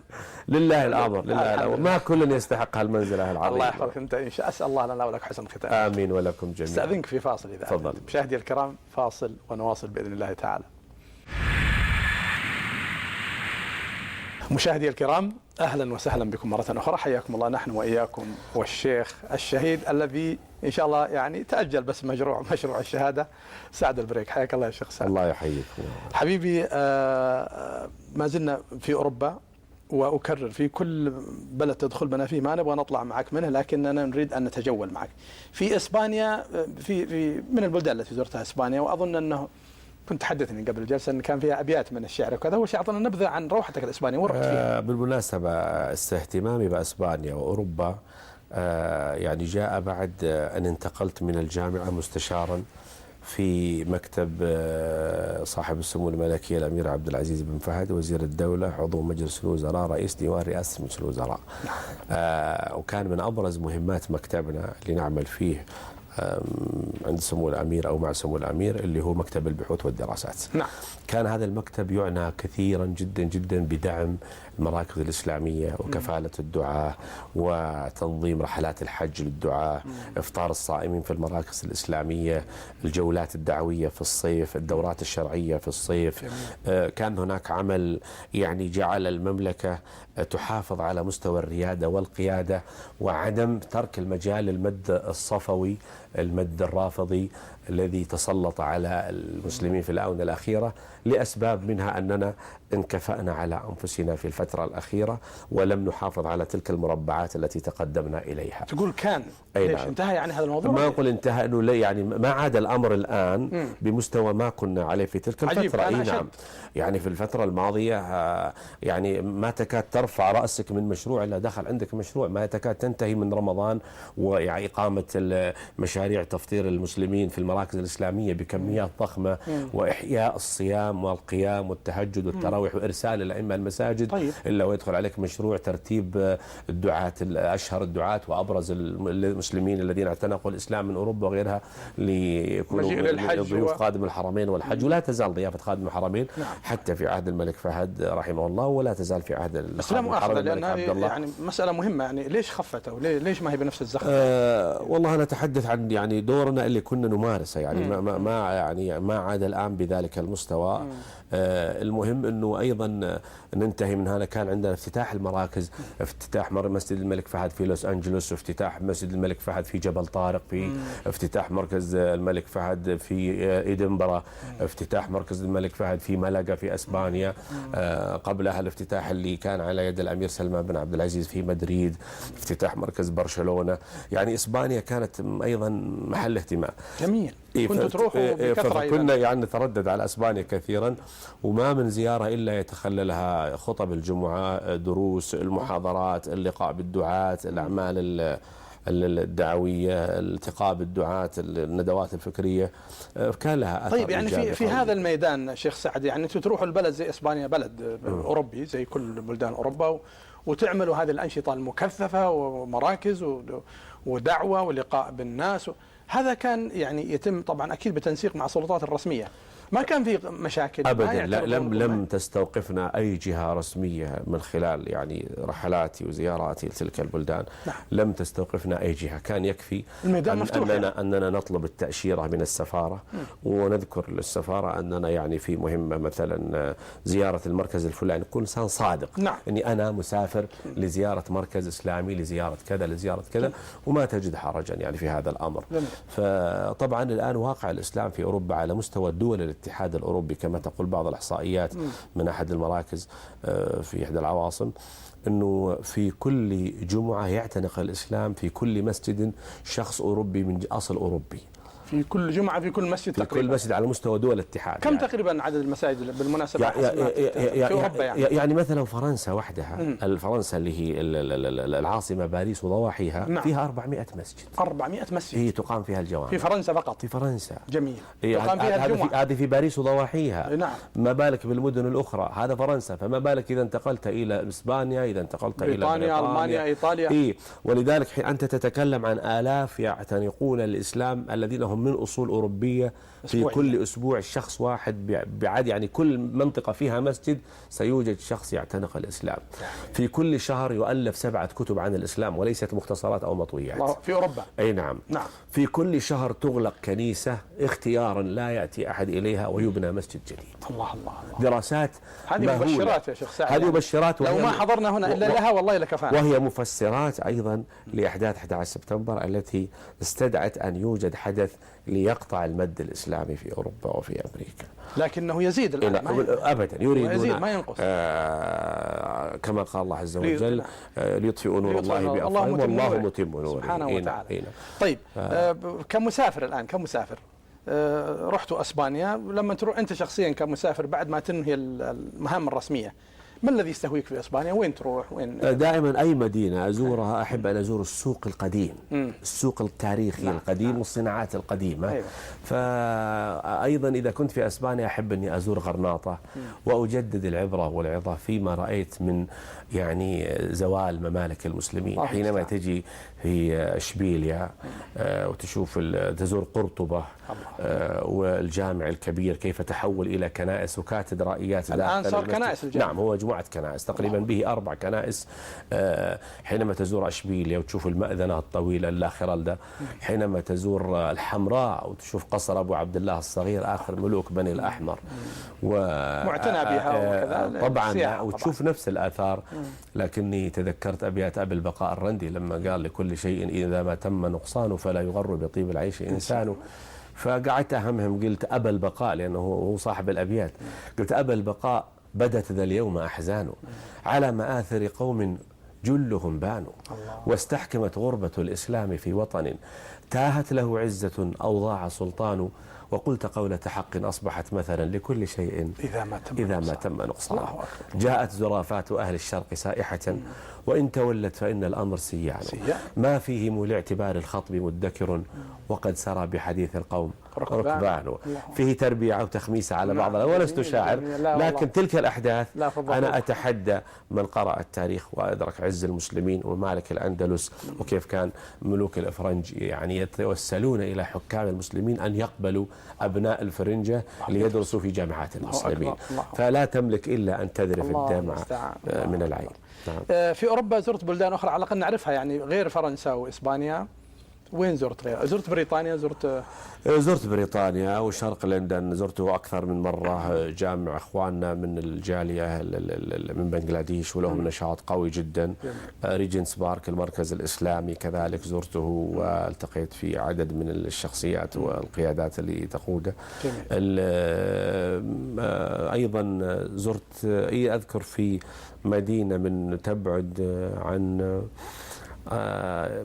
لله الأمر، لله الأمر، ما كل يستحق هالمنزلة العظيمة. الله يحفظك أنت إن شاء، أسأل الله لنا ولك حسن الختام. آمين ولكم جميعا. استأذنك في فاصل إذا تفضل. مشاهدي الكرام، فاصل ونواصل بإذن الله تعالى. مشاهدي الكرام، أهلا وسهلا بكم مرة أخرى، حياكم الله، نحن وإياكم والشيخ الشهيد الذي إن شاء الله يعني تأجل بس مشروع الشهادة، سعد البريك. حياك الله يا شيخ سعد. الله يحييك حبيبي. ما زلنا في أوروبا، وأكرر في كل بلد تدخل بنا فيه ما نبغى نطلع معك منه، لكننا نريد أن نتجول معك. في إسبانيا، في من البلدان التي زرتها إسبانيا، وأظن أنه كنت تحدثني قبل الجلسة أن كان فيها أبيات من الشعر وكذا، وش أعطنا نبذة عن روحتك الإسبانية، وين رحت فيها؟ بالمناسبة اهتمامي بإسبانيا وأوروبا يعني جاء بعد أن انتقلت من الجامعة مستشارا في مكتب صاحب السمو الملكي الأمير عبد العزيز بن فهد وزير الدولة، عضو مجلس الوزراء، رئيس ديوان رئاسة مجلس الوزراء. وكان من أبرز مهمات مكتبنا اللي نعمل فيه عند سمو الأمير أو مع سمو الأمير اللي هو مكتب البحوث والدراسات. نعم. كان هذا المكتب يعنى كثيرا جدا جدا بدعم المراكز الإسلامية وكفالة الدعاة وتنظيم رحلات الحج للدعاة، إفطار الصائمين في المراكز الإسلامية، الجولات الدعوية في الصيف، الدورات الشرعية في الصيف. كان هناك عمل يعني جعل المملكة تحافظ على مستوى الريادة والقيادة، وعدم ترك المجال للمد الصفوي، المد الرافضي الذي تسلط على المسلمين في الآونة الأخيرة، لأسباب منها أننا انكفأنا على أنفسنا في الفترة الأخيرة ولم نحافظ على تلك المربعات التي تقدمنا إليها. تقول كان ليش انتهى يعني هذا الموضوع؟ ما أقول انتهى، أنه يعني ما عاد الأمر الآن بمستوى ما كنا عليه في تلك الفترة. أي نعم، يعني في الفترة الماضية يعني ما تكاد ترفع رأسك من مشروع إلا دخل عندك مشروع، ما تكاد تنتهي من رمضان وإقامة مشاريع تفطير المسلمين في المراكز الإسلامية بكميات ضخمة، وإحياء الصيام والقيام والتهجد والتراويح وإرسال الأئمة المساجد. طيب. إلا ويدخل عليك مشروع ترتيب الدعاة، أشهر الدعاة وأبرز المسلمين الذين اعتنقوا الإسلام من أوروبا وغيرها ليكونوا ضيوف خادم الحرمين والحج. ولا تزال ضيافة خادم الحرمين حتى في عهد الملك فهد رحمه الله، ولا تزال في عهد الخادم الحرمين الملك عبد الله. يعني مسألة مهمة، يعني ليش خفت أو ليش ما هي بنفس الزخم؟ والله أنا أتحدث عن يعني دورنا اللي كنا نمارسه، يعني ما عاد الآن بذلك المستوى. المهم أنه أيضا ننتهي من هذا. كان عندنا افتتاح المراكز، افتتاح مسجد الملك فهد في لوس أنجلوس، افتتاح مسجد الملك فهد في جبل طارق، في افتتاح مركز الملك فهد في إدنبرا، افتتاح مركز الملك فهد في ملقا في أسبانيا، قبلها الافتتاح اللي كان على يد الأمير سلمان بن عبد العزيز في مدريد، افتتاح مركز برشلونة. يعني إسبانيا كانت أيضا محل اهتمام. جميل. كنتوا تروحوا بكثرة. كنا يعني نتردد على اسبانيا كثيرا، وما من زياره الا يتخللها خطب الجمعه، دروس، المحاضرات، اللقاء بالدعاة، الاعمال الدعويه، الالتقاء بالدعاة، الندوات الفكريه، كان لها اثر. طيب يعني في هذا الميدان شيخ سعد، يعني انتم تروحوا البلد زي اسبانيا، بلد اوروبي زي كل بلدان اوروبا، وتعملوا هذه الانشطه المكثفه ومراكز ودعوه ولقاء بالناس. هذا كان يعني يتم طبعا اكيد بتنسيق مع السلطات الرسميه، ما كان في مشاكل ابدا. لم تستوقفنا اي جهه رسميه من خلال يعني رحلاتي وزياراتي لتلك البلدان. نعم. لم تستوقفنا اي جهه، كان يكفي الميدان مفتوح اننا نطلب التاشيره من السفاره، ونذكر للسفاره اننا يعني في مهمه مثلا زياره المركز الفلاني، نكون انسان صادق. نعم. اني انا مسافر لزياره مركز اسلامي، لزياره كذا، لزياره كذا، وما تجد حرجا يعني في هذا الامر. فطبعا الان واقع الاسلام في اوروبا على مستوى الدول الاتحاد الأوروبي كما تقول بعض الإحصائيات من أحد المراكز في إحدى العواصم، أنه في كل جمعة يعتنق الإسلام في كل مسجد شخص أوروبي من أصل أوروبي. في كل جمعة في كل مسجد في تقريبا. كل مسجد على مستوى دول الاتحاد. كم يعني تقريبا عدد المساجد بالمناسبة في أوروبا يعني مثلا فرنسا وحدها، فرنسا اللي هي العاصمة باريس وضواحيها، نعم. فيها 400 مسجد. 400 مسجد هي تقام فيها الجوامع في فرنسا فقط. في فرنسا. جميل. تقام فيها الجمعة. هذه في باريس وضواحيها. نعم. ما بالك بالمدن الأخرى، هذا فرنسا، فما بالك إذا انتقلت إلى إسبانيا، إذا انتقلت إلى بريطانيا، ألمانيا، إيطاليا. ولذلك أنت تتكلم عن آلاف يعتنقون الإسلام الذين هم من أصول أوروبية. في كل أسبوع شخص واحد بعد، يعني كل منطقة فيها مسجد سيوجد شخص يعتنق الإسلام. في كل شهر يؤلف 7 كتب عن الإسلام وليست مختصرات أو مطويات. في أوروبا. أي نعم. في كل شهر تغلق كنيسة اختيارا لا يأتي أحد إليها ويبنى مسجد جديد. الله. دراسات هذه مبشرات يا شيخ سعد. هذه مبشرات، لو ما حضرنا هنا إلا لها والله لكفانا. وهي مفسرات أيضا لأحداث 11 سبتمبر التي استدعت أن يوجد حدث ليقطع المد الإسلامي في أوروبا وفي أمريكا. لكنه يزيد الآن أبدا، يريدون يزيد ما ينقص. كما قال الله عز وجل ليطفئوا نور الله بأفواههم والله متم نوره سبحانه وتعالى. طيب كمسافر الآن، كمسافر رحت أسبانيا، لما تروح أنت شخصيا كمسافر بعد ما تنهي المهام الرسمية، ما الذي يستهويك في اسبانيا؟ وين تروح؟ وين؟ دائما اي مدينه ازورها احب ان ازور السوق القديم، السوق التاريخي القديم والصناعات القديمه. أيوة. فايضا اذا كنت في اسبانيا احب اني ازور غرناطه واجدد العبره والعظه فيما رايت من يعني زوال ممالك المسلمين. حينما تجي في اشبيليا وتشوف تزور قرطبه والجامع الكبير كيف تحول الى كنائس وكاتدرائيات. الان صار كنائس الجامع. نعم، هو مجموعة كنائس تقريبا به 4 كنائس. حينما تزور أشبيليا وتشوف المأذنة الطويلة اللاخرالدة، حينما تزور الحمراء وتشوف قصر أبو عبد الله الصغير آخر ملوك بني الأحمر معتنى بها وكذا طبعا، وتشوف نفس الآثار. لكني تذكرت أبيات أبي البقاء الرندي لما قال لكل شيء إذا ما تم نقصانه فلا يغر بطيب العيش إنسان. فقعدت أهمهم قلت أبا البقاء، لأنه هو صاحب الأبيات، قلت أبا البقاء بدت ذا اليوم أحزان على مآثر قوم جلهم بانوا، واستحكمت غربة الإسلام في وطن تاهت له عزة أو ضاع سلطان، وقلت قولة حق أصبحت مثلا لكل شيء إذا ما تم نقصانه. جاءت زرافات أهل الشرق سائحة وإن تولت فإن الأمر سيان، ما فيهم لاعتبار الخطب مدكر وقد سرى بحديث القوم ركبان. فيه تربيع وتخميس على بعض، ولست شاعر، لكن تلك الأحداث أنا أتحدى من قرأ التاريخ وأدرك عز المسلمين ومالك الأندلس وكيف كان ملوك الإفرنج يعني يتوسلون إلى حكام المسلمين أن يقبلوا أبناء الفرنجة ليدرسوا في جامعات المسلمين. فلا تملك إلا أن تذرف الدمع من العين. في أوروبا زرت بلدان أخرى على الأقل نعرفها يعني غير فرنسا وإسبانيا؟ وين زرت؟ زرت بريطانيا؟ زرت بريطانيا وشرق لندن، زرته أكثر من مرة. جامع أخواننا من الجالية من بنغلاديش ولهم نشاط قوي جدا. ريجنس بارك المركز الإسلامي كذلك زرته والتقيت في عدد من الشخصيات والقيادات اللي تقوده. أيضا زرت أذكر في مدينة من تبعد عن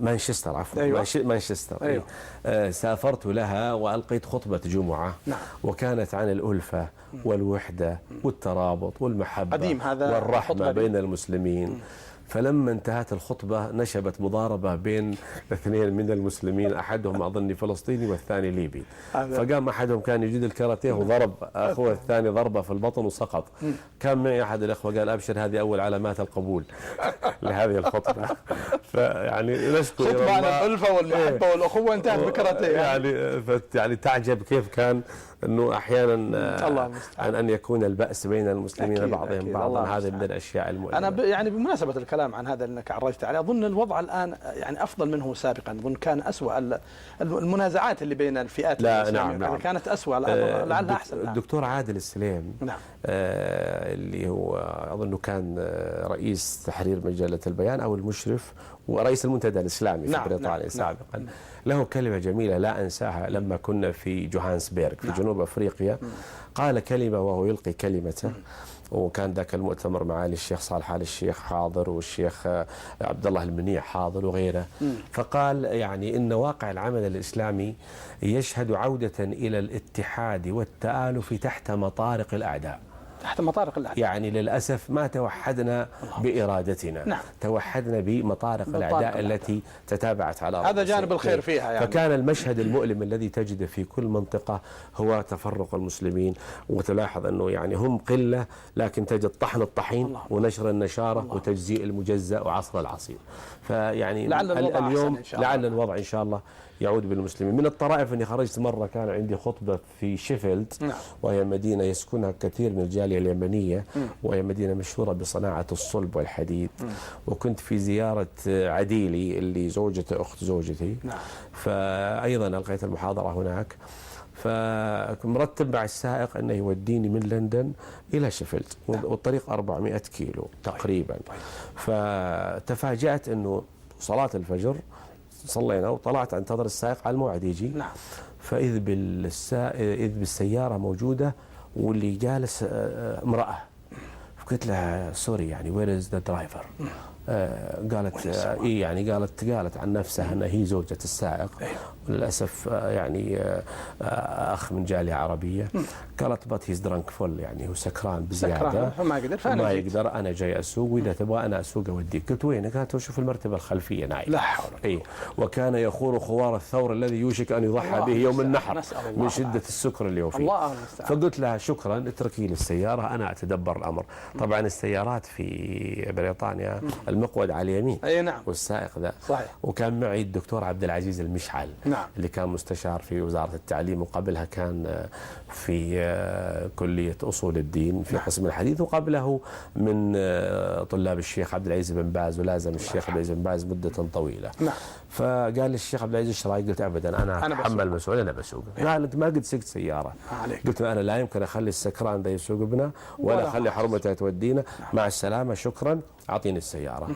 مانشستر، عفوا. أيوة. مانشستر. أيوة. سافرت لها وألقيت خطبة جمعة. نعم. وكانت عن الألفة والوحدة والترابط والمحبة والرحمة بين المسلمين. فلما انتهت الخطبة نشبت مضاربة بين 2 من المسلمين، أحدهم أظني فلسطيني والثاني ليبي. فقام أحدهم كان يجيد الكاراتيه وضرب أخوه الثاني ضربة في البطن وسقط. كان معي أحد الأخوة قال أبشر هذه أول علامات القبول لهذه الخطبة. فيعني نشكر خطبة عن الألفة والمحبة والأخوة انتهت بكاراتيه. يعني تعجب كيف كان أنه أحيانا عن أن يكون البأس بين المسلمين بعضهم بعضا. هذا من الأشياء المؤلمة. أنا يعني بمناسبة الكلام عن هذا أنك عرجت عليه، أظن الوضع الآن يعني أفضل منه سابقا. أظن كان أسوأ المنازعات اللي بين الفئات نعم. كانت أسوأ، لعلها أحسن. الدكتور عادل السليم. نعم. اللي هو أظنه كان رئيس تحرير مجلة البيان أو المشرف، ورئيس المنتدى الإسلامي في نعم بريطانيا نعم سابقا. نعم. له كلمة جميلة لا أنساها لما كنا في جوهانسبرغ في جنوب أفريقيا. قال كلمة وهو يلقي كلمته، وكان ذاك المؤتمر معالي الشيخ صالح آل الشيخ حاضر، والشيخ عبد الله المنيع حاضر وغيره. فقال يعني إن واقع العمل الإسلامي يشهد عودة إلى الاتحاد والتآلف تحت مطارق الأعداء. تحت مطارق الأعداء. يعني للأسف ما توحدنا بإرادتنا، نعم. توحدنا بمطارق الأعداء التي تتابعت على هذا جانب الخير فيها يعني. فكان المشهد المؤلم الذي تجده في كل منطقة هو تفرق المسلمين، وتلاحظ أنه يعني هم قلة لكن تجد طحن الطحين ونشر النشارة وتجزيء المجزأ وعصر العصير. فيعني اليوم لعل الوضع إن شاء الله يعود بالمسلمين. من الطرائف أني خرجت مرة كان عندي خطبة في شيفيلد، وهي مدينة يسكنها كثير من الجالية اليمنية، وهي مدينة مشهورة بصناعة الصلب والحديد. وكنت في زيارة عديلي اللي زوجته أخت زوجتي، فأيضا ألقيت المحاضرة هناك. فمرتب مع السائق أنه يوديني من لندن إلى شيفيلد، والطريق 400 كيلو تقريبا. فتفاجأت أنه صلاة الفجر صلينا وطلعت انتظر السائق على الموعد يجي. فإذ بالسيارة موجودة واللي جالس امرأة. فقلت لها سوري يعني وير از ذا درايفر؟ قالت إيه يعني قالت عن نفسها أنها هي زوجة السائق. وللأسف يعني أخ من جالية عربية. قالت بات هيز درانك فول، يعني هو سكران بزيادة ما يقدر أنا جاي أسوق، وإذا تبغى أنا أسوق أوديك. قلت وين؟ قالت شوف المرتبة الخلفية نايم. لا حول. إيه، وكان يخور خوار الثور الذي يوشك أن يضحى به يوم النحر من شدة السكر اللي هو فيه. فقلت لها شكرا اتركي لي السيارة أنا أتدبر الأمر. طبعا السيارات في بريطانيا المقود على اليمين. أي نعم. والسائق ذا صحيح. وكان معي الدكتور عبد العزيز المشعل. نعم. اللي كان مستشار في وزارة التعليم، وقبلها كان في كلية أصول الدين في قسم الحديث، وقبله من طلاب الشيخ عبد العزيز بن باز، ولازم الشيخ عبد العزيز بن باز مدة طويلة. نعم. فقال لي الشيخ عبد العزيز ايش رايك؟ قلت ابدا انا اتحمل المسؤوليه، انا بسوق. قال انت ما قد سقت سياره. قلت انا لا يمكن اخلي السكران ذا يسوق بنا ولا اخلي حرمته تودينا. مع السلامه شكرا اعطيني السياره.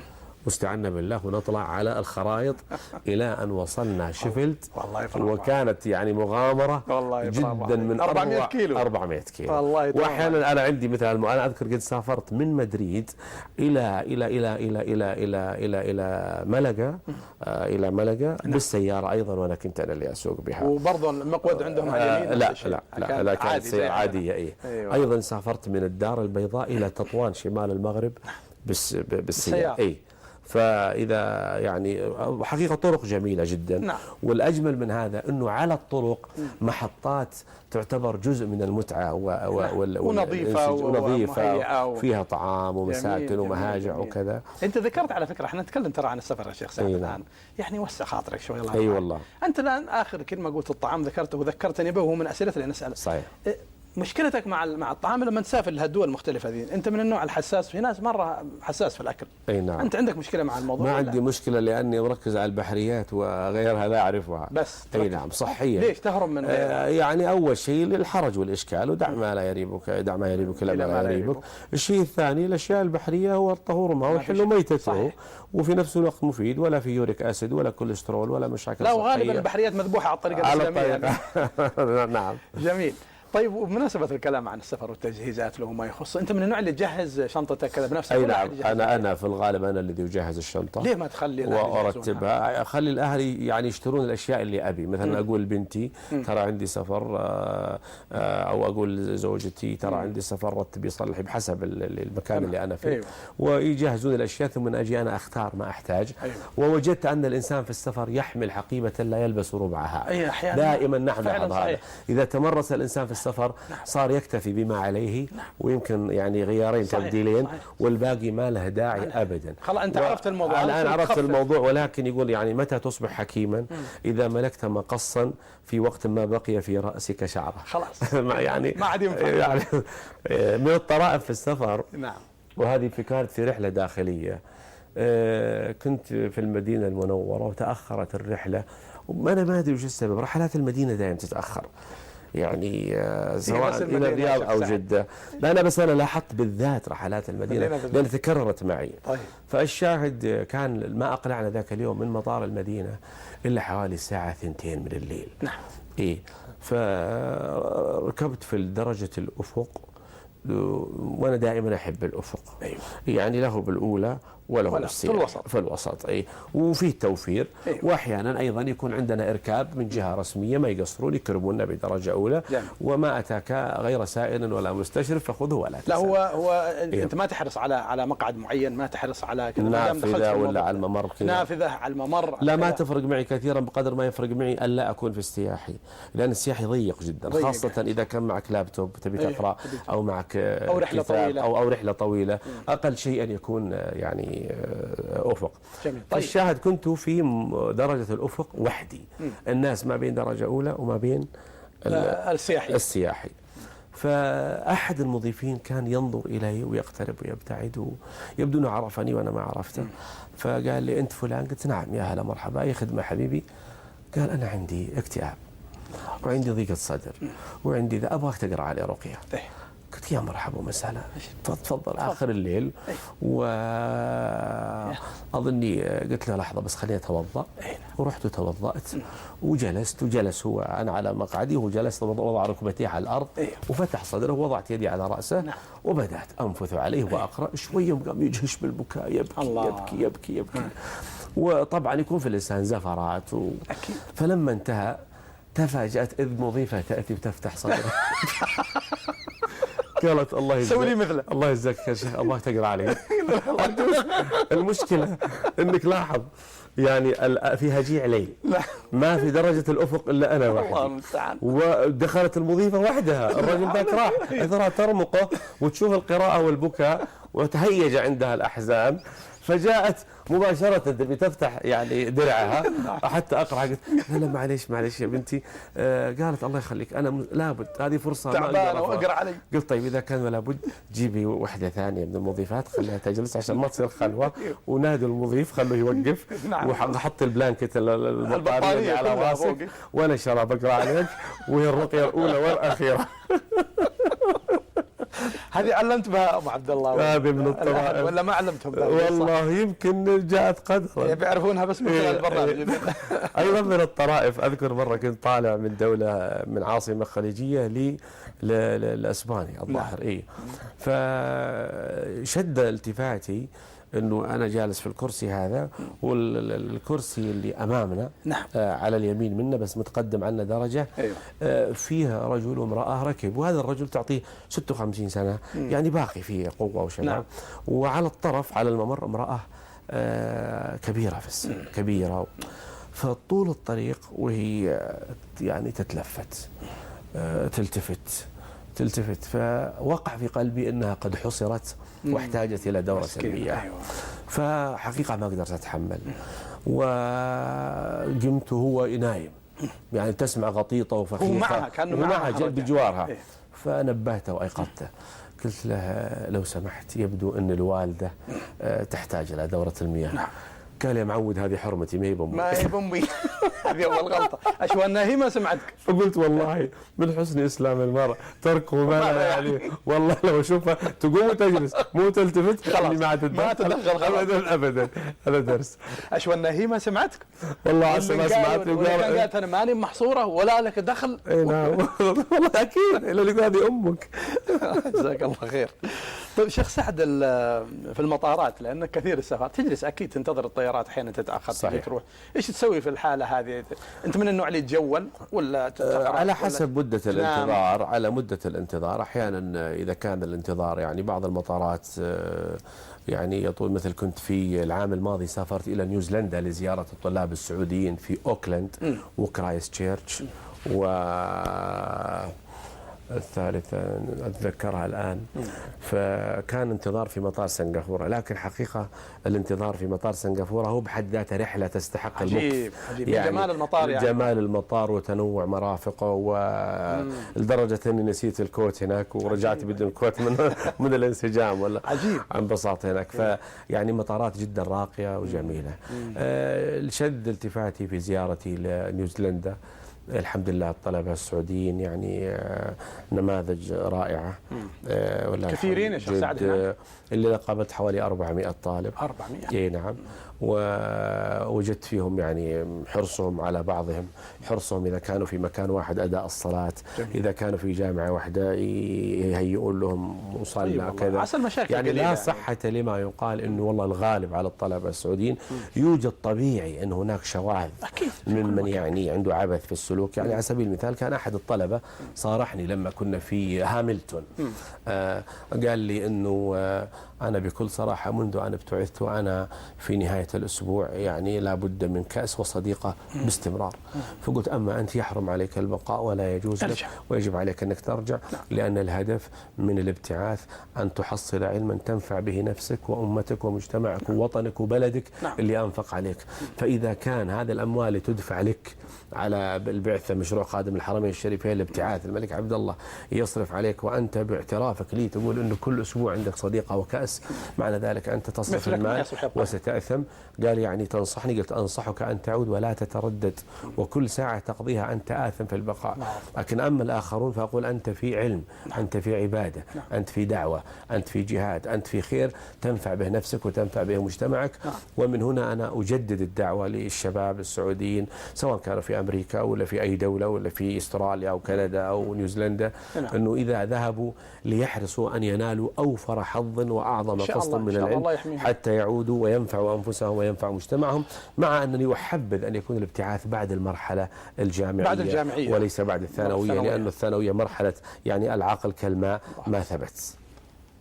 واستعنا بالله ونطلع على الخرائط إلى أن وصلنا شيفيلد. وكانت يعني مغامرة جدا من 400 كيلو. 400 كيلو. وأحيانا أنا عندي مثل أنا أذكر قد سافرت من مدريد إلى ملقا إلى ملقا بالسيارة أيضا، وأنا كنت أنا اللي أسوق بها. وبرضه المقود عندهم على اليمين؟ لا كانت سيارة عادية. أيوة. أيضا سافرت من الدار البيضاء إلى تطوان شمال المغرب بالسيارة. فإذا يعني حقيقة طرق جميلة جدا. نعم. والأجمل من هذا أنه على الطرق محطات تعتبر جزء من المتعة ونظيفة وفيها طعام ومساكن ومهاجع وكذا. أنت ذكرت على فكرة احنا نتكلم ترى عن السفر يا شيخ سعد الآن، يعني وسع خاطرك شوي. الله أي والله. أنت الآن آخر كلمة قلت الطعام ذكرته وذكرتني به، وهو من أسئلتي اللي نسأل. صحيح. مشكلتك مع الطعام لما تسافر لهالدول المختلفة ذي، أنت من النوع الحساس، في ناس مرة حساس في الأكل. أي نعم. أنت عندك مشكلة مع الموضوع؟ ما عندي مشكلة لأني مركز على البحريات وغيرها لا أعرفها. بس أي نعم صحية. ليش تهرب من غيرها؟ يعني أول شيء للحرج والإشكال، ودع ما لا يريبك، دع ما يريبك لا يريبك. الشيء الثاني الأشياء البحرية هو الطهور ما والحل ميتته، وفي نفس الوقت مفيد، ولا في يوريك أسيد ولا كوليسترول ولا مشاكل لا، صحية. وغالبا البحريات مذبوحة على الطريقة الإسلامية. نعم. جميل. طيب وبمناسبة الكلام عن السفر والتجهيزات له ما يخص، أنت من النوع اللي تجهز شنطتك كذا بنفسك؟ أي نعم. أنا في الغالب أنا الذي أجهز الشنطة. ليه ما تخلي وأرتبها؟ أخلي الأهل يعني يشترون الأشياء اللي أبي. مثلا أقول بنتي ترى عندي سفر، أو أقول زوجتي ترى عندي سفر، رتبي صلحي بحسب المكان اللي أنا فيه. أيوة. ويجهزون الأشياء ثم أجي أنا أختار ما أحتاج. أيوة. ووجدت أن الإنسان في السفر يحمل حقيبة لا يلبس ربعها. أيوة. دائما نحن نلاحظ هذا. إذا تمرس الإنسان في السفر صار يكتفي بما عليه، ويمكن يعني غيارين تبديلين، والباقي ما له داعي أبدا. خلاص أنت عرفت الموضوع. الآن عرفت الموضوع. ولكن يقول يعني متى تصبح حكيما؟ إذا ملكت مقصا في وقت ما بقي في رأسك شعره. خلاص. يعني ما عاد ينفع. يعني من الطرائف في السفر. نعم. وهذه كانت في رحلة داخلية. كنت في المدينة المنورة وتأخرت الرحلة، وأنا ما أدري وش السبب. رحلات المدينة دائما تتأخر. يعني سواء إلى الرياض أو جدة. أنا لاحظت بالذات رحلات المدينة لأن تكررت معي. طيب. فالشاهد كان ما أقلعنا ذاك اليوم من مطار المدينة إلا حوالي الساعة 2 من الليل. نعم. إيه، فركبت في درجة الأفق، وأنا دائما أحب الأفق. أيوة. يعني له بالأولى وله بالسير في الوسط. أي، وفيه توفير. أيوة. وأحيانا أيضا يكون عندنا إركاب من جهة رسمية ما يقصرون يكرمونا بدرجة أولى. جميل. وما أتاك غير سائل ولا مستشرف فخذه ولا تسأل. لا هو أنت ما تحرص على مقعد معين، ما تحرص على نافذة ولا على الممر كذا. نافذة على الممر لا، ما تفرق معي كثيرا بقدر ما يفرق معي ألا أكون في السياحي، لأن السياحي ضيق جدا خاصة إذا كان معك لابتوب تبي تقرأ أو معك أو رحلة طويلة أو رحلة طويلة. أقل شيء أن يكون يعني أفق. جميل. طيب. الشاهد كنت في درجة الأفق وحدي. الناس ما بين درجة أولى وما بين السياحي. فأحد المضيفين كان ينظر إلي ويقترب ويبتعد، ويبدو أنه عرفني وأنا ما عرفته. فقال لي: أنت فلان؟ قلت: نعم. يا هلا مرحبا، أي خدمة حبيبي؟ قال: أنا عندي اكتئاب وعندي ضيقة صدر وعندي أبغاك تقرأ علي رقية. قلت: يا مرحبا ومسهلا، تفضل. آخر الليل، وأظني قلت له: لحظة بس خليني أتوضأ. ورحت وتوضأت وجلست، وجلس هو، أنا على مقعدي وهو جلس، وضع ركبتيه على الأرض وفتح صدره ووضعت يدي على رأسه. وبدأت أنفث عليه وأقرأ. شوية قام يجهش بالبكاء، يبكي. وطبعا يكون في اللسان زفرات فلما انتهى تفاجأت إذ مضيفة تأتي وتفتح صدره. قالت: الله يجزاك، سوي لي مثله، الله يجزاك يا شيخ، الله تقرأ علي. المشكلة انك لاحظ يعني في هجيع ليل، ما في درجة الأفق إلا أنا وحدي، ودخلت المضيفة وحدها. الرجل ذاك راح أثرها ترمقه وتشوف القراءة والبكاء، وتهيج عندها الأحزان. فجاءت مباشرة تبي تفتح يعني درعها حتى أقرأ. قلت: لا معليش يا بنتي. قالت: الله يخليك، أنا لابد، هذه فرصة تعبانة وأقرأ علي. قلت: طيب إذا كان ولا بد جيبي واحدة ثانية من المضيفات خليها تجلس عشان ما تصير خلوة، ونادوا المضيف خلوه يوقف. وحط البلانكت البطارية على راسك وأنا شراب أقرأ عليك، وهي الرقية الأولى والأخيرة. هذه علمت بها أبو عبد الله؟ هذه من الطرائف ولا ما علمتهم؟ والله يمكن جاءت قدرا، بيعرفونها بس من خلال البرنامج. أيضا من الطرائف، أذكر مرة كنت طالع من دولة من عاصمة خليجية لأسبانيا الظاهر. فشد التفاتي انه انا جالس في الكرسي هذا، والكرسي اللي امامنا على اليمين منا بس متقدم عنا درجه. فيها رجل وامراه ركب، وهذا الرجل تعطيه 56 سنه، يعني باقي فيه قوه وشباب. وعلى الطرف على الممر امراه كبيره في السن، كبيره. فطول الطريق وهي يعني تتلفت، تلتفت، فوقع في قلبي انها قد حصرت واحتاجت الى دورة المياه. فحقيقة ما قدرت اتحمل، وقمت وهو نايم، يعني تسمع غطيطة وفخيخة ومعها بجوارها. فنبهته وايقظته، قلت له: لو سمحت، يبدو ان الوالدة تحتاج الى دورة المياه. قال: يا معود، هذه حرمتي، ما هي بأمي. هذه أول غلطة. أشوى أنها هي ما سمعتك. فقلت: والله من حسن إسلام المرء تركه ما يعني. والله لو أشوفها تقوم وتجلس مو تلتفت، خلاص ما تدخل أبدا. هذا درس. أشوى أنها هي ما سمعتك. والله عسى ما سمعتني. قالت: أنا ماني محصورة ولا لك دخل. نعم والله أكيد، إلا اللي هذه أمك. جزاك الله خير. طيب شيخ سعد، في المطارات لأنك كثير السفر تجلس أكيد تنتظر الطيارات، أحيانا تتأخر تروح، إيش تسوي في الحالة هذه؟ أنت من النوع اللي تتجول ولا على حسب مدة الانتظار؟ على مدة الانتظار. أحيانا إذا كان الانتظار يعني بعض المطارات يعني يطول، مثل كنت في العام الماضي سافرت إلى نيوزيلندا لزيارة الطلاب السعوديين في أوكلاند وكرايست تشيرش، الثالثة أتذكرها الآن. فكان انتظار في مطار سنغافورة، لكن حقيقة الانتظار في مطار سنغافورة هو بحد ذاته رحلة تستحق عجيب. يعني جمال المطار، يعني جمال المطار وتنوع مرافقه، ولدرجة أني نسيت الكوت هناك ورجعت بدون كوت من الانسجام ولا عجيب انبساط هناك. فيعني مطارات جدا راقية وجميلة. شد التفاتي في زيارتي لنيوزيلندا الحمد لله الطلبة السعوديين يعني نماذج رائعة. كثيرين يا شيخ سعد هناك؟ اللي قابلت حوالي 400 طالب. 400؟ اي نعم. ووجدت فيهم يعني حرصهم على بعضهم، حرصهم إذا كانوا في مكان واحد أداء الصلاة، إذا كانوا في جامعة واحدة يهيئون لهم مصلى كذا. يعني لا صحة لما يقال إنه والله الغالب على الطلبة السعوديين. يوجد طبيعي أن هناك شواذ ممن يعني عنده عبث في السلوك. يعني على سبيل المثال كان أحد الطلبة صارحني لما كنا في هاملتون، قال لي إنه أنا بكل صراحة منذ أن ابتعثت وأنا في نهاية الأسبوع يعني لابد من كأس وصديقة باستمرار. فقلت أما أنت يحرم عليك البقاء ولا يجوز لك ويجب عليك أنك ترجع، لأن الهدف من الابتعاث أن تحصل علما تنفع به نفسك وأمتك ومجتمعك ووطنك وبلدك اللي أنفق عليك. فإذا كان هذا الأموال اللي تدفع لك على البعثة مشروع خادم الحرمين الشريفين الابتعاث الملك عبد الله يصرف عليك، وأنت باعترافك لي تقول أنه كل أسبوع عندك صديقة وكأس، معنى ذلك أنت تصرف المال وستأثم. قال يعني تنصحني؟ قلت أنصحك أن تعود ولا تتردد، وكل ساعة تقضيها أنت آثم في البقاء. لكن أما الآخرون فأقول أنت في علم، أنت في عبادة، أنت في دعوة، أنت في جهاد، أنت في خير تنفع به نفسك وتنفع به مجتمعك. ومن هنا أنا أجدد الدعوة للشباب السعوديين سواء كانوا في أمريكا ولا في أي دولة ولا في أستراليا أو كندا أو نيوزيلندا، أنه إذا ذهبوا ليحرصوا أن ينالوا أوفر حظ وأعظم فصل من العلم حتى يعودوا وينفعوا أنفسهم وينفعوا مجتمعهم، مع أنني أحبذ أن يكون الابتعاث بعد المرحلة الجامعية وليس بعد الثانوية، لأن الثانوية مرحلة يعني العقل كالماء ما ثبت.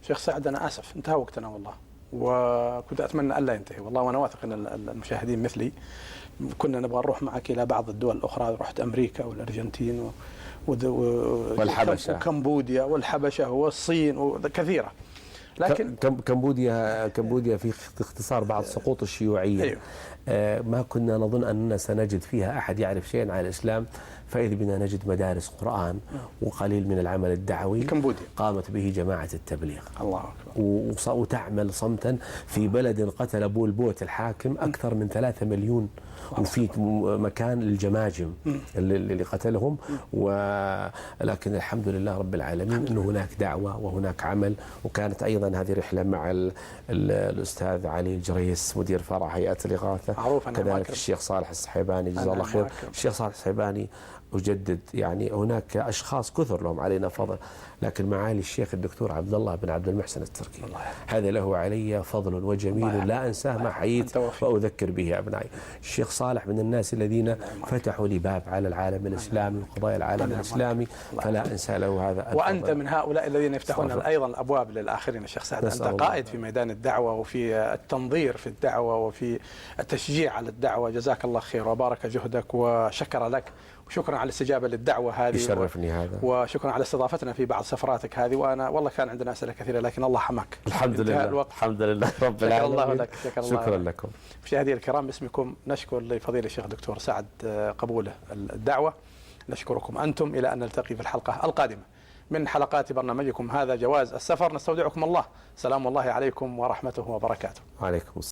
شيخ سعد أنا آسف انتهى وقتنا والله، وكنت أتمنى ألا ينتهي والله، وأنا واثق أن المشاهدين مثلي كنا نبغى نروح معك إلى بعض الدول الأخرى، رحت أمريكا والأرجنتين والحبشة وكمبوديا والحبشة والصين وكثيرة. لكن كمبوديا في اختصار بعد سقوط الشيوعية. أيوه. ما كنا نظن أننا سنجد فيها أحد يعرف شيئا عن الإسلام، فإذ بنا نجد مدارس قرآن وقليل من العمل الدعوي قامت به جماعة التبليغ. الله أكبر. وتعمل صمتا في بلد قتل بول بوت الحاكم أكثر من 3 مليون، وفي مكان للجماجم اللي قتلهم. ولكن الحمد لله رب العالمين أنه هناك دعوة وهناك عمل. وكانت أيضا هذه رحلة مع الأستاذ علي الجريس مدير فرع هيئة الإغاثة، كذلك الشيخ صالح السحيباني جزاه الله خير. الشيخ صالح السحيباني أجدد يعني هناك أشخاص كثر لهم علينا فضل، لكن معالي الشيخ الدكتور عبد الله بن عبد المحسن التركي هذا له علي فضل وجميل لا أنساه ما حييت وأذكر به أبنائي. الشيخ صالح من الناس الذين فتحوا لي باب على العالم الإسلامي وقضايا العالم الإسلامي، فلا أنسى له هذا الفضل. وأنت من هؤلاء الذين يفتحون أيضا الأبواب للآخرين. الشيخ سعد أنت قائد في ميدان الدعوة وفي التنظير في الدعوة وفي التشجيع على الدعوة، جزاك الله خير وبارك جهدك وشكر لك، وشكرا على الاستجابة للدعوة هذه. يشرفني هذا. وشكرا على استضافتنا في بعض سفراتك هذه، وأنا والله كان عندنا أسئلة كثيرة لكن الله حماك. الحمد لله. الحمد لله رب العالمين. شكرا الله لك. شكرا لكم. مشاهدينا الكرام باسمكم نشكر لفضيلة الشيخ الدكتور سعد قبوله الدعوة. نشكركم أنتم إلى أن نلتقي في الحلقة القادمة من حلقات برنامجكم هذا جواز السفر. نستودعكم الله. سلام الله عليكم ورحمته وبركاته. وعليكم السلام.